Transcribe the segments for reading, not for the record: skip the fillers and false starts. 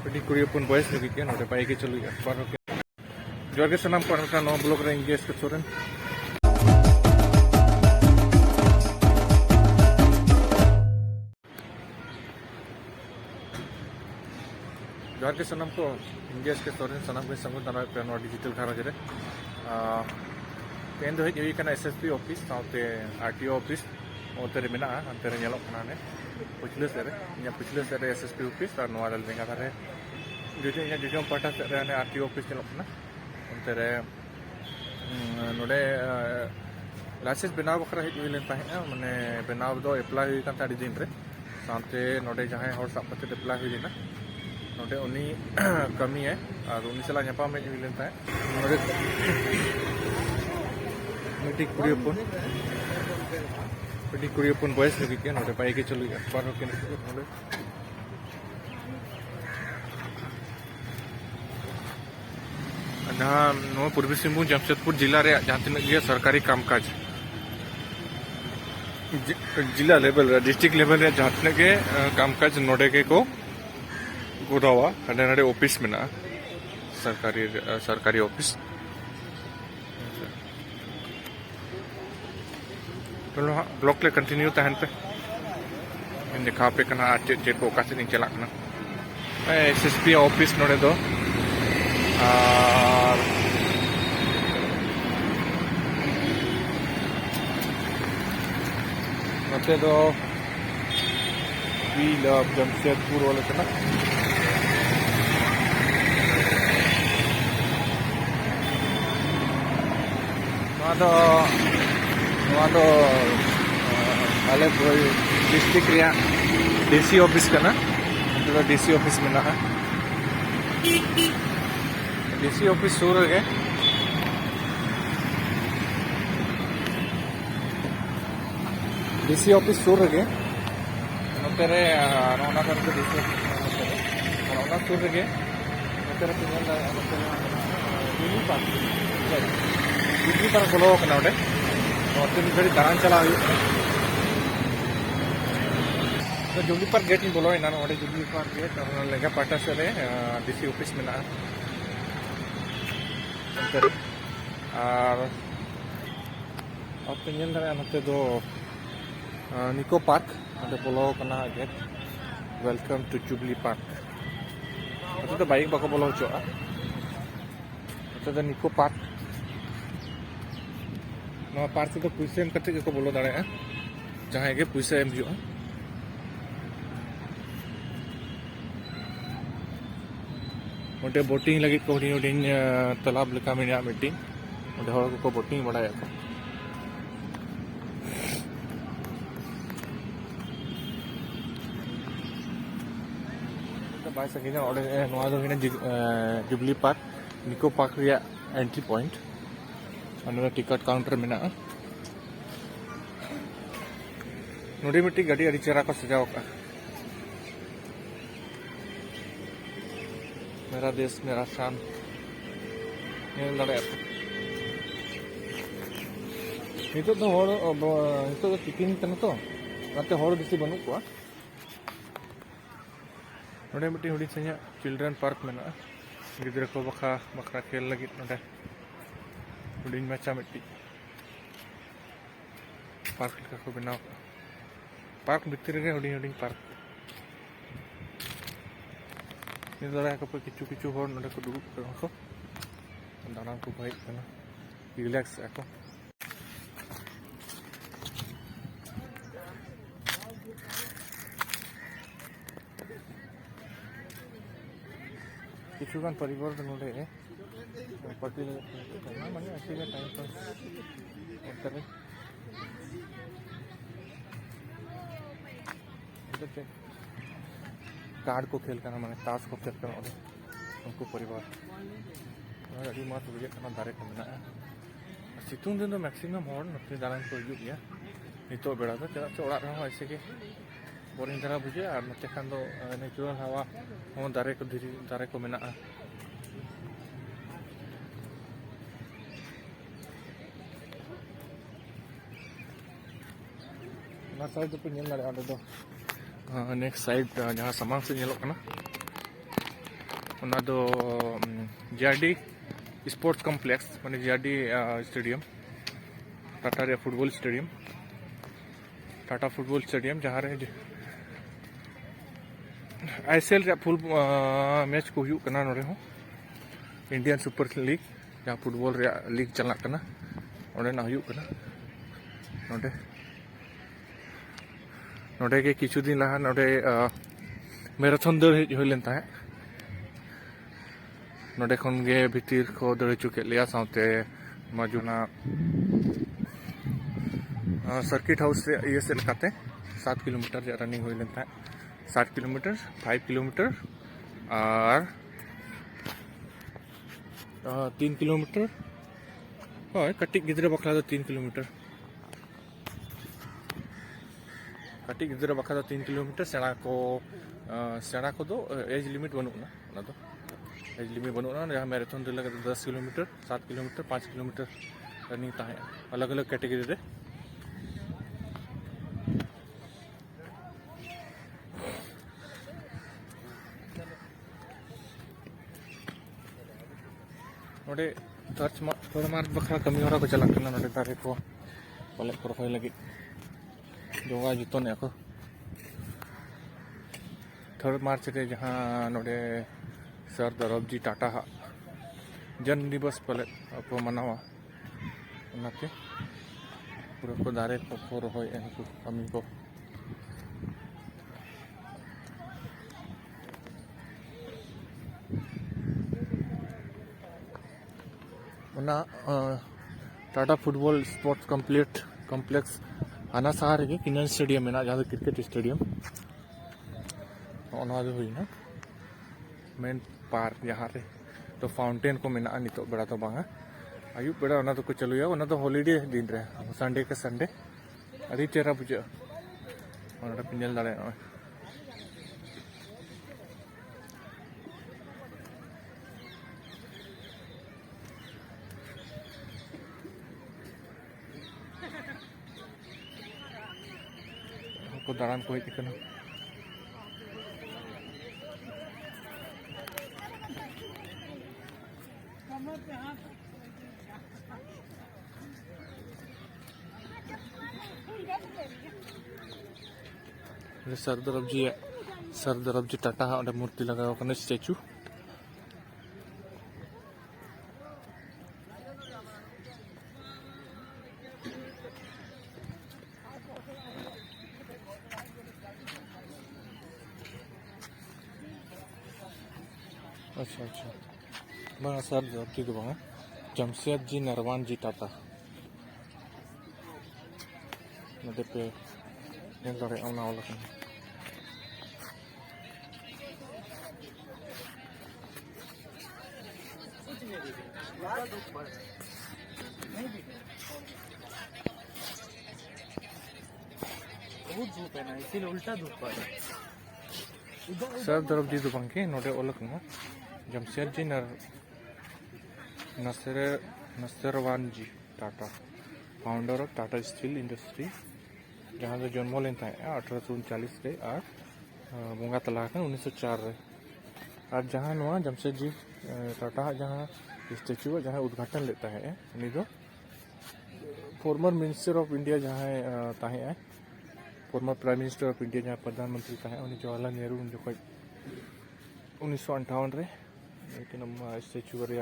ᱟᱹᱰᱤ ᱠᱩᱲᱤ ᱦᱚᱯᱚᱱ ᱵᱚᱭᱮᱥ ᱞᱟᱹᱜᱤᱫ ᱜᱮ ᱱᱚᱰᱮ ᱵᱟᱭᱤᱠ ᱮ ᱪᱟᱹᱞᱩᱭᱟ ᱵᱟᱨ ᱦᱚᱲ ᱡᱚᱦᱟᱨ ᱜᱮ ᱥᱟᱱᱟᱢ ᱠᱚ ᱱᱚᱣᱟ ᱵᱞᱚᱜ ᱨᱮ ᱤᱧ ᱜᱮ ᱮᱥᱠᱮ ᱥᱚᱨᱮᱱ जोहार के सनम को इंडिया के सोरेन सनम को संग दाना पे नोट डिजिटल घाराज रे तेन दो हेज एसएसपी ऑफिस साउते आरटीओ ऑफिस ओतरे मेना अंतरे नेलो कना ने पिछले से एसएसपी ऑफिस और नोआ दल देंगा थारे जो पाटा से रे आरटीओ ऑफिस नेलो कना अंतरे नोडे लाइसेंस बनाव बखरा हेज हुई लेन ताहे माने बनाव दो अप्लाई हुई कान ताडी दिन रे साउते नोडे जहां हर सब कते अप्लाई हुई लेना नोडे उनी कमी है और उनी सला ᱧᱟᱯᱟᱢ में हुई लेता है नोडे मिट्टी कुड़ी अपन बॉयस लगी के नोडे बाइक के चलुया बार के नोडे जहाँ नो पूर्वी सिंहभूम जमशेदपुर जिला रे जहाँ तीन गे सरकारी कामकाज जिला लेवल डिस्ट्रिक्ट लेवल रे जहाँ तीन गे कामकाज नोडे के को गोदावा हडे नडे ऑफिस में ना सरकारी ऑफिस चलो हाँ ब्लॉक ले कंटिन्यू तहन पे इन दिखा पे कना चेट को कासे नहीं चला कना एसएसपी ऑफिस नोडे दो नोते दो वी लव जमशेदपुर वाले कना आले डिस्ट्रिक्ट डीसी ऑफिस का ना डीसी ऑफिस में ना डीसी ऑफिस सूर है डीसी ऑफिस सूर है नोतेरे नोना करके डीसी ऑफिस नोना सूर है नोतेरे पिनल नोतेरे यूनी पार्क जुबली पार्क बोलो कना ओडे तीन घड़ी दारान चला तो जुबली पार्क गेट बोलो ना ओडे जुबली पार्क गेट लेगा पाटा से डीसी ऑफिस में ना और अब पेनल नोते दो निको पार्क ओडे बोलो कना gate welcome to Jubilee park ओते तो बाइक बाको बोलो होचोआ ओते तो निको पार्क नवा पार्क तो पैसा एम करते को बोलो दाड़े जहां के पैसा एम हुआ ओटे बोटिंग लगे को हुडिंग तालाब लेका मेना मीटिंग ओटे हर को बोटिंग बड़ाया को तो बाय सकिना ओडे नवा दो हिना जुबली पार्क निको पार्क रिया एंट्री पॉइंट अनोरा टिकट काउंटर में ना नोडी मिट्टी गाड़ी अड़ी चेहरा को सजाव का मेरा देश मेरा शान ये लड़े नितो तो टिफिन तन तो नाते होड़ बेसी बनू को नोडे मिट्टी हुडी सኛ चिल्ड्रन पार्क में ना गिद्रा को बखरा खेल लगी नोडे हुडिंग माचा मिट्टी पार्क को बनाव पार्क भितर रे हुडिंग पार्क नि दादा को किचु होर नडे को दुड़ुब को दाना को भाई कना रिलैक्स को किचुगान परिवार नडे पार्टी माने अकेले टाइम पास करते कार्ड को खेल करना माने ताश को खेल करना उनको परिवार अभी मत बुझे करना दारे को मेना सितुंग दिन तो मैक्सिमम हॉर नते दालान को हिजुग गया नितो बेड़ा तो चला से ओड़ा रहा ऐसे के बोरिंग धरा बुझे और नते खान दो नेचुरल हवा हो दारे को धीरे दारे को मेना ना साइड तो नेक्स्ट साइड जहाँ सामान से उना दो JRD स्पोर्ट्स कॉम्प्लेक्स माने JRD स्टेडियम टाटा रे football stadium Tata football stadium जहाँ रे ISL रे फुल मैच को हुई कना नोरे हो इंडियन सुपर लीग जहाँ फुटबॉल रे लीग चलना कना ओंडे ना हुई कना नोडे नोडे के किछु दिन लहा नोडे मैराथन दौड़ हुई लेन ताहे नोडे खन गे भितिर को दौड़ चुके लिया साउते मजुना सर्किट हाउस से ये से लगाते 7 किलोमीटर रनिंग हुई लेता है 7 किलोमीटर 5 किलोमीटर और 3 किलोमीटर हाँ कटी गिद्रे बखला तो 3 किलोमीटर कटी गिद्रे बखला तो 3 किलोमीटर सेना को दो एज लिमिट बनूना ना तो एज लिमिट बनूना जहाँ मैराथन दौड़ लगा 10 किलोमीटर 7 किलोमीटर 5 किलोमीटर रनिंग ताहे अलग अलग कैटेगरी रे नोडे थर्ड मार्च बखरा कमी हरा को चला करना नोडे दारे को पले प्रोफाइल लगी जोगा जुतन को थर्ड मार्च रे जहाँ नोडे सरदार जी टाटा जन्म दिवस पले को मनावा उनाते पूरा को दारे को रोहय एनको कमी को टाटा फुटबॉल स्पोर्ट्स कॉम्प्लेक्स आना सहारे के किनन स्टेडियम में जहाँ क्रिकेट स्टेडियम हुई ना मेन पार्क जहाँ रे तो फाउंटेन को मेना नितो बेड़ा तो बांगा आयुब बेड़ा तो को चलुया तो हॉलीडे दिन रे संडे के संडे अभी चेहरा बुझे पिंजल दाड़े को दाड़ान को हज कना सरदार जी टाटा मूर्ति लगा स्टैचू अच्छा बड़ा सरदार जी तो बांगा जमशेद जी नरवान जी टाटा नोडे पे नेल दाड़े ओना ओला कना बहुत धूप है ना इसीलिए उल्टा धूप पड़ रहा है सरदार जी तो बांके नोडे ओला कना Jamshed ji Nusserwan ji Tata founder of Tata steel industry जहाँ से जन्म लेन 1839 रे और बंगा तला 1904 रे और जहाँ नवा जमशेद जी टाटा जहाँ स्टैचू जहाँ उद्घाटन लेता है उनी दो फॉर्मर मिनिस्टर ऑफ इंडिया जहाँ ताहे former prime minister of India जहाँ प्रधानमंत्री ताहे उनी जवाहरलाल नेहरू उन जोखोज 1958 रे लेकिन स्टैचू रे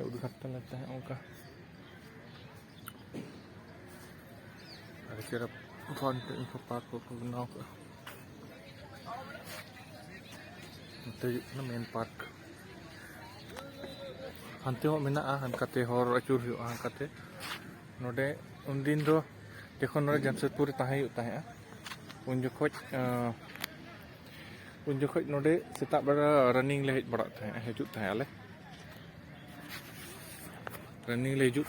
उद्घाटन लेता है उनका अरे फाउंटेन को पार्क को बनाओ मेन पार्क हंते हो मेना हनकाते हर अचूर हनकाते नोडे उन दिन दो देखो नोडे जमशेदपुर ताहे उन जोखोज नोडे सेता बड़ा रनिंग ले हज बड़ा हजु आले रनिंग ले हजु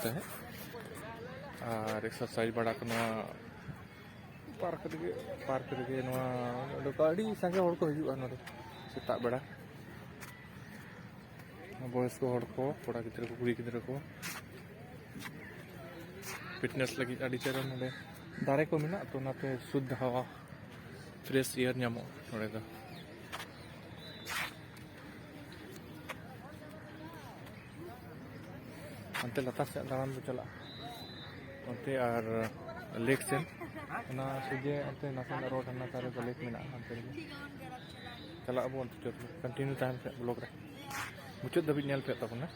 और एक्सरसाइज बड़ा पार्क रे अड़ी संगे हड़ को हजु सेता बड़ा बयस्क हड़ को कोड़ा गिद्रा को कुड़ी गिद्रा को फिटनेस लगी अड़ी चेहरा नोडे दारे को मेना तो नाते शुद्ध हवा फ्रेश एयर नामो नोडे दो अंते लतार से दारान बो चला अंते आर लेक सेन ना सुजे अंते नासन रोड हना तारे को लेक मेना अंते चला अबो अंते कंटिन्यू टाइम पे ब्लॉग रे मुचाद दबित नेल पे तबना